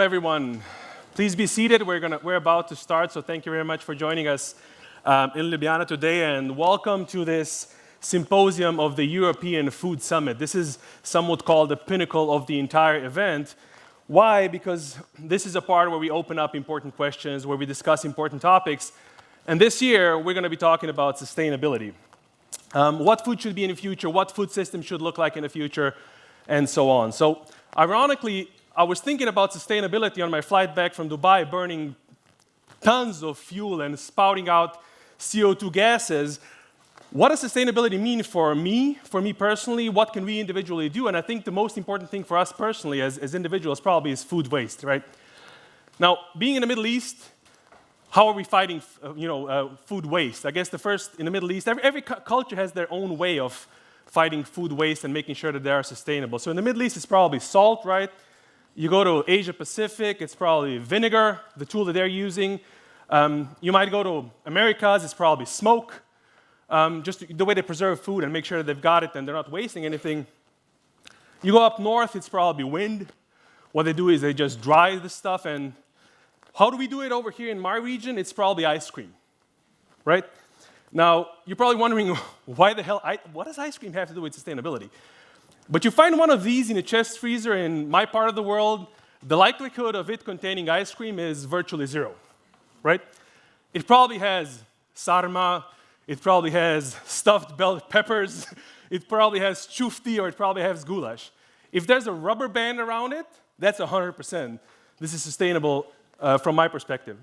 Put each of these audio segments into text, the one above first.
everyone. Please be seated. We're about to start, so thank you very much for joining us in Ljubljana today, and welcome to this symposium of the European Food Summit. This is somewhat called the pinnacle of the entire event. Why? Because this is a part where we open up important questions, where we discuss important topics, and this year we're going to be talking about sustainability. What food should be in the future, what food system should look like in the future, and so on. So, ironically, I was thinking about sustainability on my flight back from Dubai, burning tons of fuel and spouting out CO2 gases. What does sustainability mean for me personally? What can we individually do? And I think the most important thing for us personally as individuals probably is food waste, right? Now, being in the Middle East, how are we fighting food waste? I guess in the Middle East, every culture has their own way of fighting food waste and making sure that they are sustainable. So in the Middle East, it's probably salt, right? You go to Asia Pacific, it's probably vinegar, the tool that they're using. You might go to Americas, it's probably smoke. Just the way they preserve food and make sure that they've got it and they're not wasting anything. You go up north, it's probably wind. What they do is they just dry the stuff. And how do we do it over here in my region? It's probably ice cream, right? Now, you're probably wondering, why the hell, what does ice cream have to do with sustainability? But you find one of these in a chest freezer in my part of the world, the likelihood of it containing ice cream is virtually zero, right? It probably has sarma, it probably has stuffed bell peppers, it probably has chufti, or it probably has goulash. If there's a rubber band around it, that's 100%. This is sustainable from my perspective.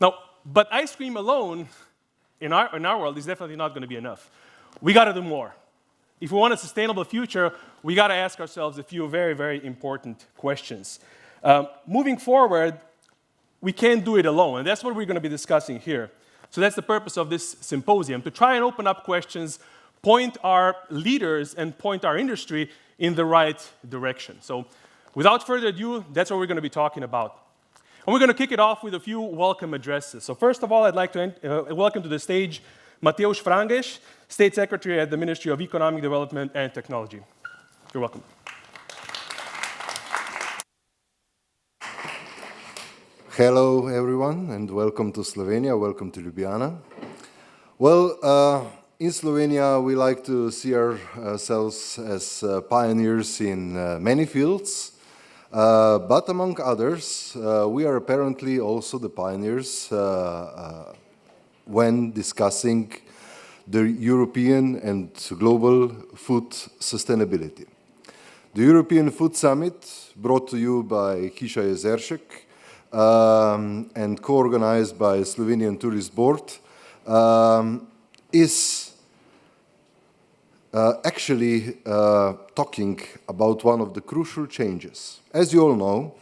Now, but ice cream alone in our world is definitely not going to be enough. We got to do more. If we want a sustainable future, we got to ask ourselves a few very, very important questions. Moving forward, we can't do it alone, and that's what we're going to be discussing here. So that's the purpose of this symposium, to try and open up questions, point our leaders and point our industry in the right direction. So without further ado, that's what we're going to be talking about. And we're going to kick it off with a few welcome addresses. So first of all, I'd like to welcome to the stage Matevž Frangež, State Secretary at the Ministry of Economic Development and Technology. You're welcome. Hello, everyone, and welcome to Slovenia, welcome to Ljubljana. Well, in Slovenia, we like to see ourselves as pioneers in many fields, but among others, we are apparently also the pioneers when discussing the European and global food sustainability. The European Food Summit, brought to you by Hiša Jezeršek and co-organized by Slovenian Tourist Board, is actually talking about one of the crucial changes. As you all know,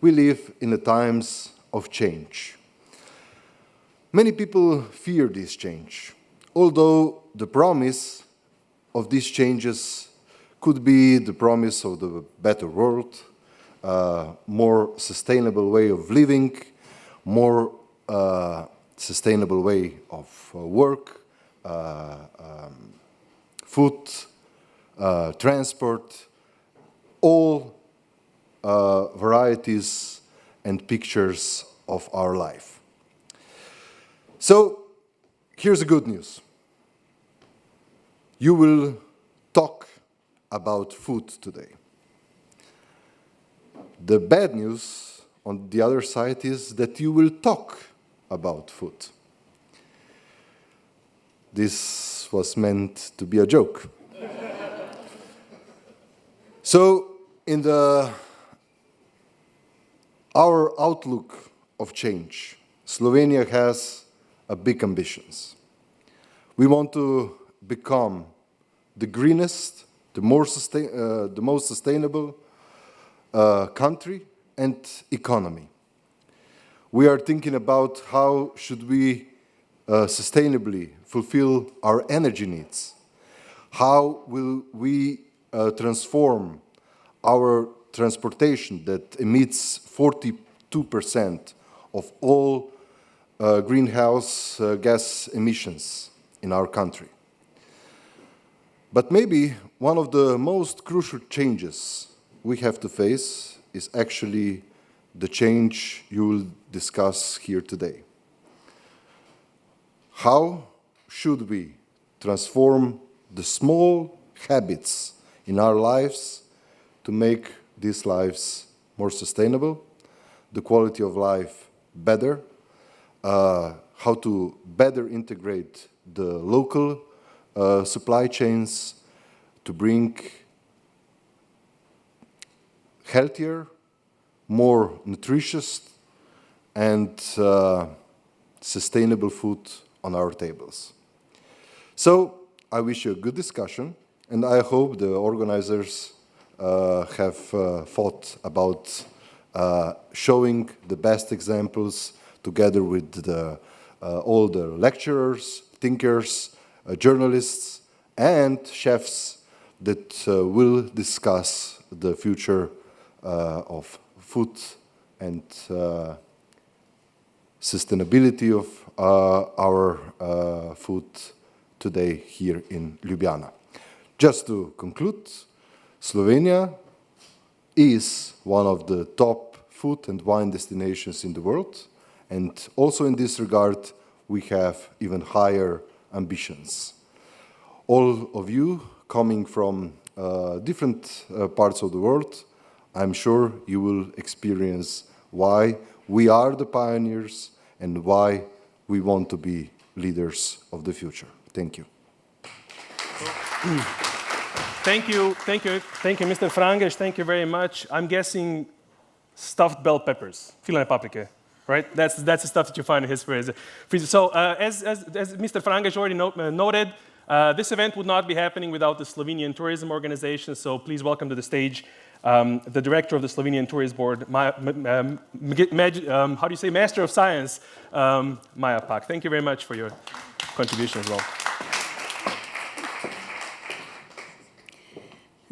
we live in the times of change. Many people fear this change, although the promise of these changes could be the promise of the better world, more sustainable way of living, more sustainable way of work, food, transport, all varieties and pictures of our life. So, here's the good news. You will talk about food today. The bad news on the other side is that you will talk about food. This was meant to be a joke. So, in our outlook of change, Slovenia has big ambitions. We want to become the greenest, the most sustainable country and economy. We are thinking about how should we sustainably fulfill our energy needs. How will we transform our transportation that emits 42% of all greenhouse gas emissions in our country. But maybe one of the most crucial changes we have to face is actually the change you will discuss here today. How should we transform the small habits in our lives to make these lives more sustainable, the quality of life better, how to better integrate the local supply chains to bring healthier, more nutritious and sustainable food on our tables. So I wish you a good discussion, and I hope the organizers have thought about showing the best examples together with all the lecturers, thinkers, journalists, and chefs that will discuss the future of food and sustainability of our food today here in Ljubljana. Just to conclude, Slovenia is one of the top food and wine destinations in the world, and also in this regard, we have even higher ambitions. All of you coming from different parts of the world, I'm sure you will experience why we are the pioneers and why we want to be leaders of the future. Thank you. Thank you, Mr. Frangež. Thank you very much. I'm guessing stuffed bell peppers, filet paprika, right? That's the stuff that you find in his freezer. So, as Mr. Frangež already noted, this event would not be happening without the Slovenian Tourism Organization. So, please welcome to the stage the director of the Slovenian Tourist Board, Master of Science, Maja Pak. Thank you very much for your contribution as well.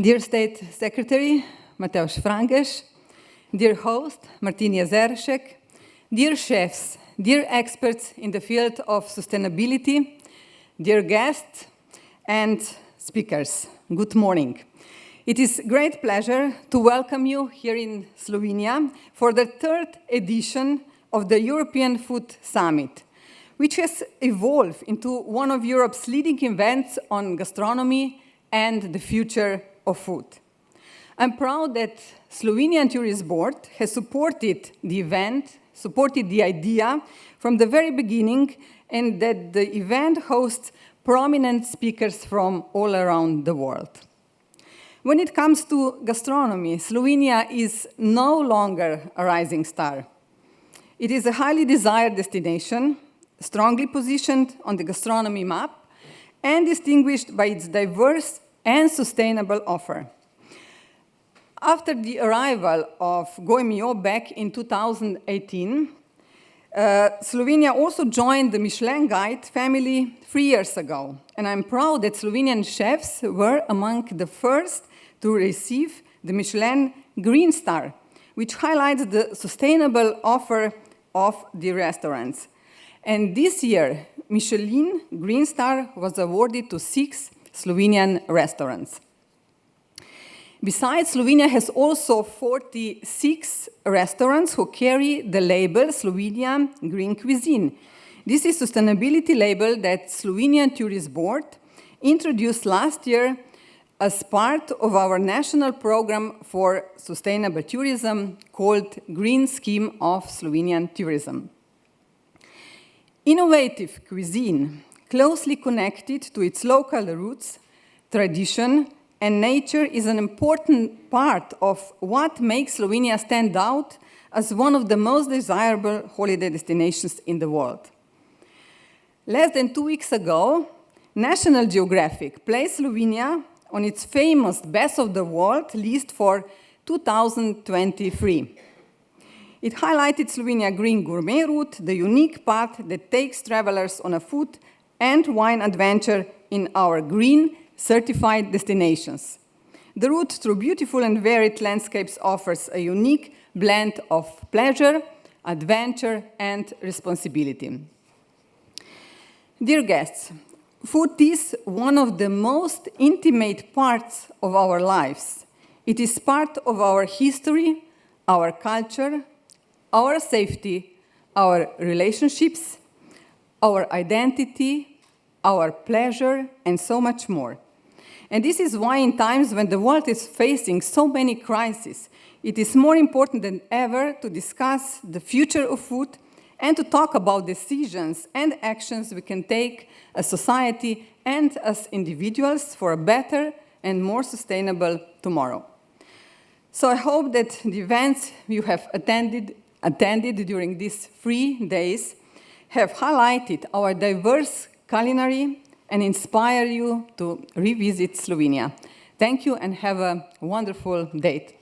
Dear State Secretary Matevž Frangež, dear host Martin Jezeršek, dear chefs, dear experts in the field of sustainability, dear guests and speakers, good morning. It is a great pleasure to welcome you here in Slovenia for the third edition of the European Food Summit, which has evolved into one of Europe's leading events on gastronomy and the future of food. I'm proud that Slovenian Tourist Board has supported the event, supported the idea from the very beginning, and that the event hosts prominent speakers from all around the world. When it comes to gastronomy, Slovenia is no longer a rising star. It is a highly desired destination, strongly positioned on the gastronomy map, and distinguished by its diverse and sustainable offer. After the arrival of Goemio back in 2018, Slovenia also joined the Michelin Guide family 3 years ago. And I'm proud that Slovenian chefs were among the first to receive the Michelin Green Star, which highlights the sustainable offer of the restaurants. And this year, Michelin Green Star was awarded to 6 Slovenian restaurants. Besides, Slovenia has also 46 restaurants who carry the label Slovenia Green Cuisine. This is a sustainability label that Slovenian Tourist Board introduced last year as part of our national program for sustainable tourism called Green Scheme of Slovenian Tourism. Innovative cuisine, closely connected to its local roots, tradition, and nature is an important part of what makes Slovenia stand out as one of the most desirable holiday destinations in the world. Less than 2 weeks ago, National Geographic placed Slovenia on its famous Best of the World list for 2023. It highlighted Slovenia Green Gourmet route, the unique path that takes travelers on a food and wine adventure in our green certified destinations. The route through beautiful and varied landscapes offers a unique blend of pleasure, adventure, and responsibility. Dear guests, food is one of the most intimate parts of our lives. It is part of our history, our culture, our safety, our relationships, our identity, our pleasure, and so much more. And this is why in times when the world is facing so many crises, it is more important than ever to discuss the future of food and to talk about decisions and actions we can take as society and as individuals for a better and more sustainable tomorrow. So I hope that the events you have attended during these 3 days have highlighted our diverse culinary and inspire you to revisit Slovenia. Thank you and have a wonderful day.